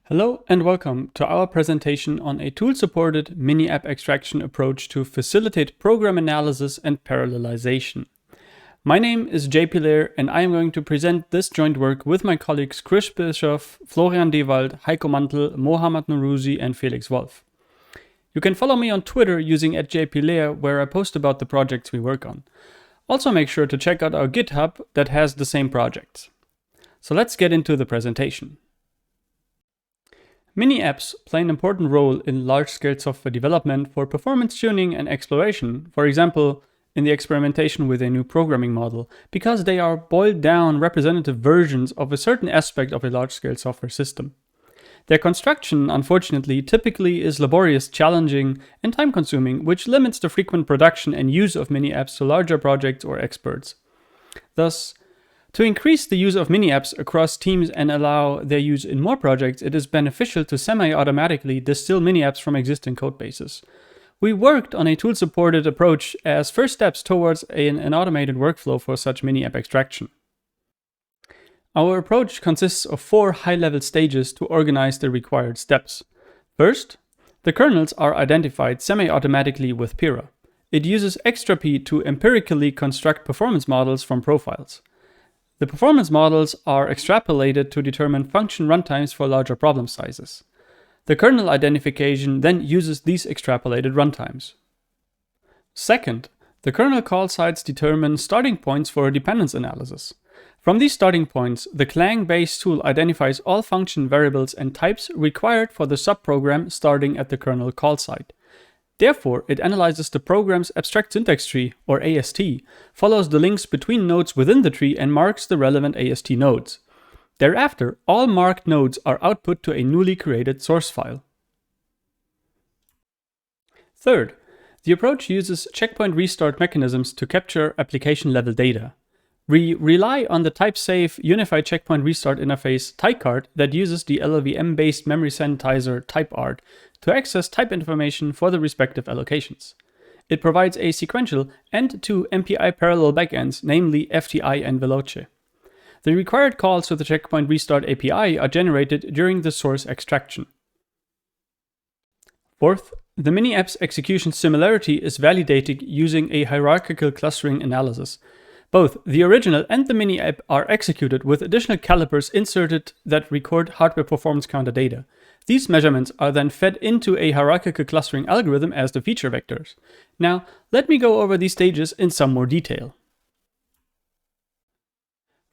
Hello and welcome to our presentation on a tool-supported mini-app extraction approach to facilitate program analysis and parallelization. My name is JP Lehr and I am going to present this joint work with my colleagues Chris Bischoff, Florian Dewald, Heiko Mantel, Mohammad Nourouzi and Felix Wolf. You can follow me on Twitter using @JPLehr, where I post about the projects we work on. Also make sure to check out our GitHub that has the same projects. So let's get into the presentation. Mini-apps play an important role in large-scale software development for performance tuning and exploration, for example, in the experimentation with a new programming model, because they are boiled-down representative versions of a certain aspect of a large-scale software system. Their construction, unfortunately, typically is laborious, challenging, and time-consuming, which limits the frequent production and use of mini-apps to larger projects or experts. Thus, to increase the use of mini-apps across teams and allow their use in more projects, it is beneficial to semi-automatically distill mini-apps from existing codebases. We worked on a tool-supported approach as first steps towards an automated workflow for such mini-app extraction. Our approach consists of 4 high-level stages to organize the required steps. First, the kernels are identified semi-automatically with Pira. It uses XtraP to empirically construct performance models from profiles. The performance models are extrapolated to determine function runtimes for larger problem sizes. The kernel identification then uses these extrapolated runtimes. Second, the kernel call sites determine starting points for dependence analysis. From these starting points, the Clang-based tool identifies all function variables and types required for the subprogram starting at the kernel call site. Therefore, it analyzes the program's abstract syntax tree, or AST, follows the links between nodes within the tree, and marks the relevant AST nodes. Thereafter, all marked nodes are output to a newly created source file. Third, the approach uses checkpoint restart mechanisms to capture application-level data. We rely on the type-safe Unified Checkpoint Restart Interface TypeCard that uses the LLVM-based memory sanitizer TypeArt to access type information for the respective allocations. It provides a sequential and 2 MPI parallel backends, namely FTI and Veloce. The required calls to the Checkpoint Restart API are generated during the source extraction. Fourth, the mini-app's execution similarity is validated using a hierarchical clustering analysis. Both the original and the mini-app are executed with additional calipers inserted that record hardware performance counter data. These measurements are then fed into a hierarchical clustering algorithm as the feature vectors. Now, let me go over these stages in some more detail.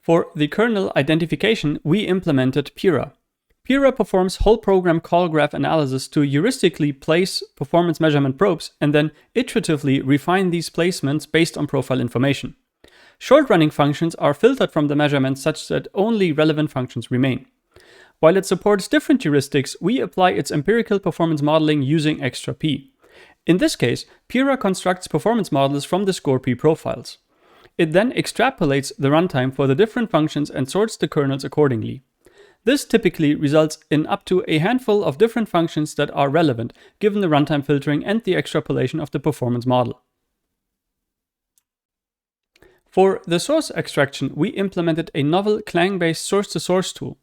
For the kernel identification, we implemented Pira. Pira performs whole program call graph analysis to heuristically place performance measurement probes and then iteratively refine these placements based on profile information. Short-running functions are filtered from the measurements such that only relevant functions remain. While it supports different heuristics, we apply its empirical performance modeling using XtraP. In this case, Pira constructs performance models from the ScoreP profiles. It then extrapolates the runtime for the different functions and sorts the kernels accordingly. This typically results in up to a handful of different functions that are relevant, given the runtime filtering and the extrapolation of the performance model. For the source extraction, we implemented a novel Clang-based source-to-source tool.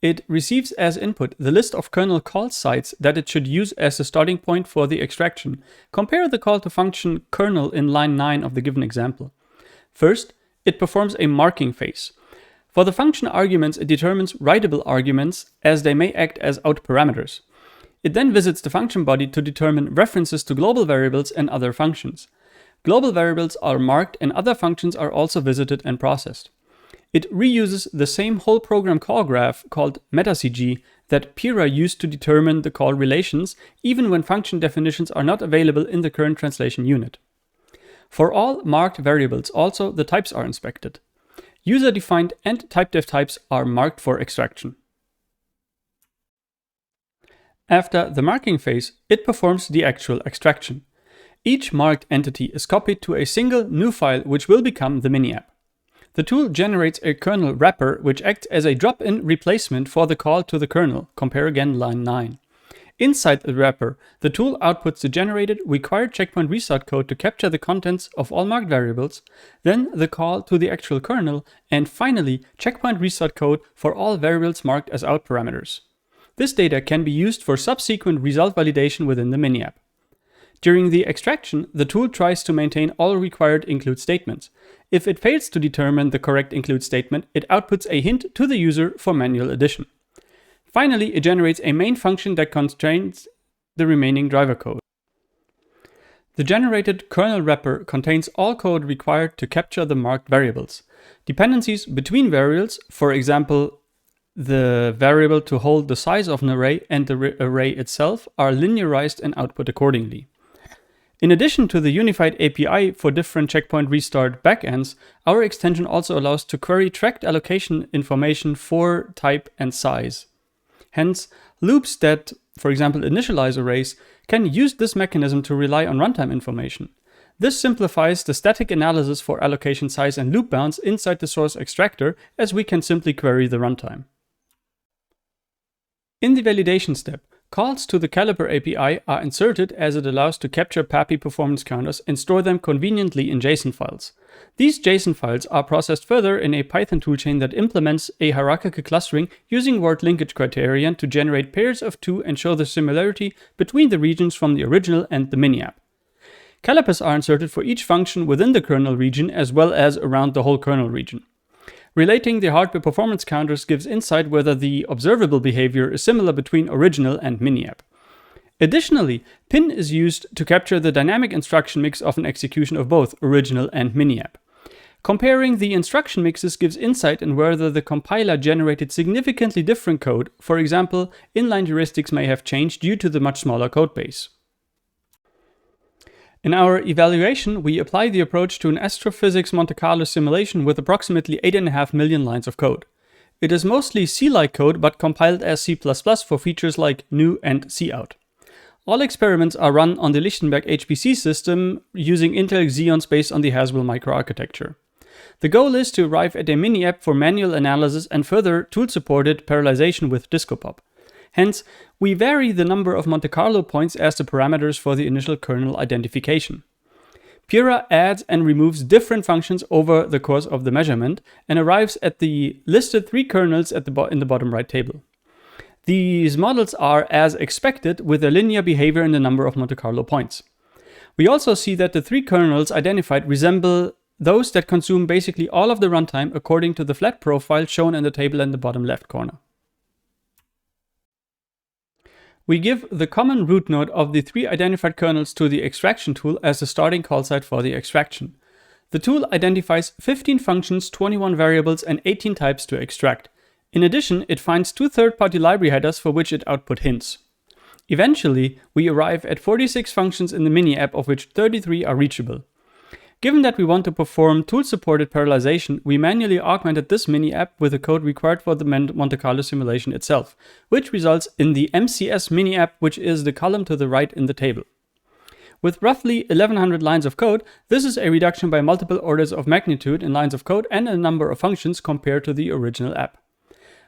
It receives as input the list of kernel call sites that it should use as the starting point for the extraction. Compare the call to function kernel in line 9 of the given example. First, it performs a marking phase. For the function arguments, it determines writable arguments as they may act as out parameters. It then visits the function body to determine references to global variables and other functions. Global variables are marked and other functions are also visited and processed. It reuses the same whole program call graph called MetaCG that Pira used to determine the call relations, even when function definitions are not available in the current translation unit. For all marked variables, also the types are inspected. User-defined and typedef types are marked for extraction. After the marking phase, it performs the actual extraction. Each marked entity is copied to a single new file which will become the mini-app. The tool generates a kernel wrapper which acts as a drop-in replacement for the call to the kernel, compare again line 9. Inside the wrapper, the tool outputs the generated required checkpoint restart code to capture the contents of all marked variables, then the call to the actual kernel, and finally checkpoint restart code for all variables marked as out parameters. This data can be used for subsequent result validation within the mini-app. During the extraction, the tool tries to maintain all required include statements. If it fails to determine the correct include statement, it outputs a hint to the user for manual addition. Finally, it generates a main function that constrains the remaining driver code. The generated kernel wrapper contains all code required to capture the marked variables. Dependencies between variables, for example, the variable to hold the size of an array and the array itself, are linearized and output accordingly. In addition to the unified API for different checkpoint restart backends, our extension also allows to query tracked allocation information for type and size. Hence, loops that, for example, initialize arrays can use this mechanism to rely on runtime information. This simplifies the static analysis for allocation size and loop bounds inside the source extractor, as we can simply query the runtime. In the validation step, calls to the Caliper API are inserted as it allows to capture PAPI performance counters and store them conveniently in JSON files. These JSON files are processed further in a Python toolchain that implements a hierarchical clustering using word linkage criterion to generate pairs of two and show the similarity between the regions from the original and the mini-app. Calipers are inserted for each function within the kernel region as well as around the whole kernel region. Relating the hardware performance counters gives insight whether the observable behavior is similar between original and mini-app. Additionally, pin is used to capture the dynamic instruction mix of an execution of both original and mini-app. Comparing the instruction mixes gives insight in whether the compiler generated significantly different code. For example, inline heuristics may have changed due to the much smaller codebase. In our evaluation, we apply the approach to an astrophysics Monte Carlo simulation with approximately 8.5 million lines of code. It is mostly C-like code, but compiled as C++ for features like new and cout. All experiments are run on the Lichtenberg HPC system using Intel Xeons based on the Haswell microarchitecture. The goal is to arrive at a mini-app for manual analysis and further tool-supported parallelization with DiscoPop. Hence, we vary the number of Monte Carlo points as the parameters for the initial kernel identification. Pura adds and removes different functions over the course of the measurement and arrives at the listed 3 kernels in the bottom right table. These models are as expected with a linear behavior in the number of Monte Carlo points. We also see that the 3 kernels identified resemble those that consume basically all of the runtime according to the flat profile shown in the table in the bottom left corner. We give the common root node of the 3 identified kernels to the extraction tool as the starting call site for the extraction. The tool identifies 15 functions, 21 variables, and 18 types to extract. In addition, it finds 2 third-party library headers for which it output hints. Eventually, we arrive at 46 functions in the mini-app, of which 33 are reachable. Given that we want to perform tool-supported parallelization, we manually augmented this mini-app with the code required for the Monte Carlo simulation itself, which results in the MCS mini-app, which is the column to the right in the table. With roughly 1100 lines of code, this is a reduction by multiple orders of magnitude in lines of code and a number of functions compared to the original app.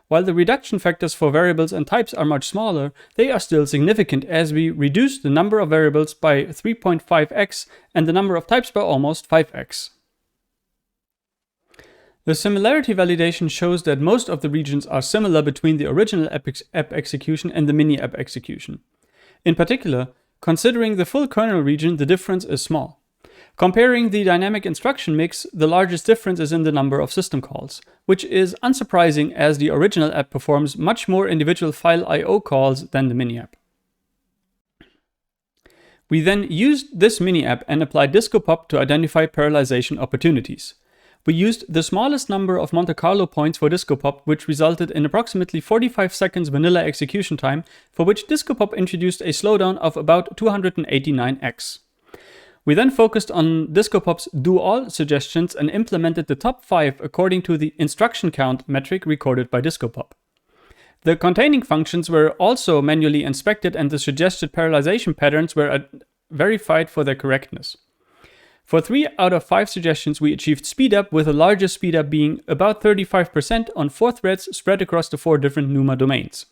While the reduction factors for variables and types are much smaller, they are still significant as we reduce the number of variables by 3.5x and the number of types by almost 5x. The similarity validation shows that most of the regions are similar between the original app execution and the mini-app execution. In particular, considering the full kernel region, the difference is small. Comparing the dynamic instruction mix, the largest difference is in the number of system calls, which is unsurprising as the original app performs much more individual file I/O calls than the mini-app. We then used this mini-app and applied DiscoPop to identify parallelization opportunities. We used the smallest number of Monte Carlo points for DiscoPop, which resulted in approximately 45 seconds vanilla execution time, for which DiscoPop introduced a slowdown of about 289x. We then focused on DiscoPop's do all suggestions and implemented the top 5 according to the instruction count metric recorded by DiscoPop. The containing functions were also manually inspected and the suggested parallelization patterns were verified for their correctness. For 3 out of 5 suggestions, we achieved speedup, with the largest speedup being about 35% on 4 threads spread across the 4 different NUMA domains.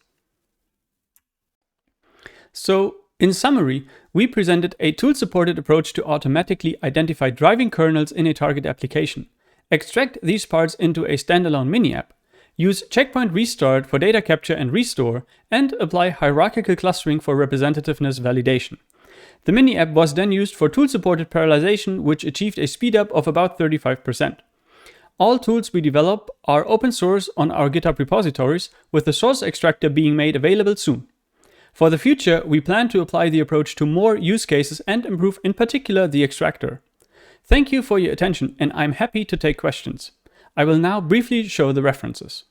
So, in summary, we presented a tool-supported approach to automatically identify driving kernels in a target application, extract these parts into a standalone mini-app, use checkpoint restart for data capture and restore, and apply hierarchical clustering for representativeness validation. The mini app was then used for tool-supported parallelization, which achieved a speedup of about 35%. All tools we develop are open source on our GitHub repositories, with the source extractor being made available soon. For the future, we plan to apply the approach to more use cases and improve in particular the extractor. Thank you for your attention, and I'm happy to take questions. I will now briefly show the references.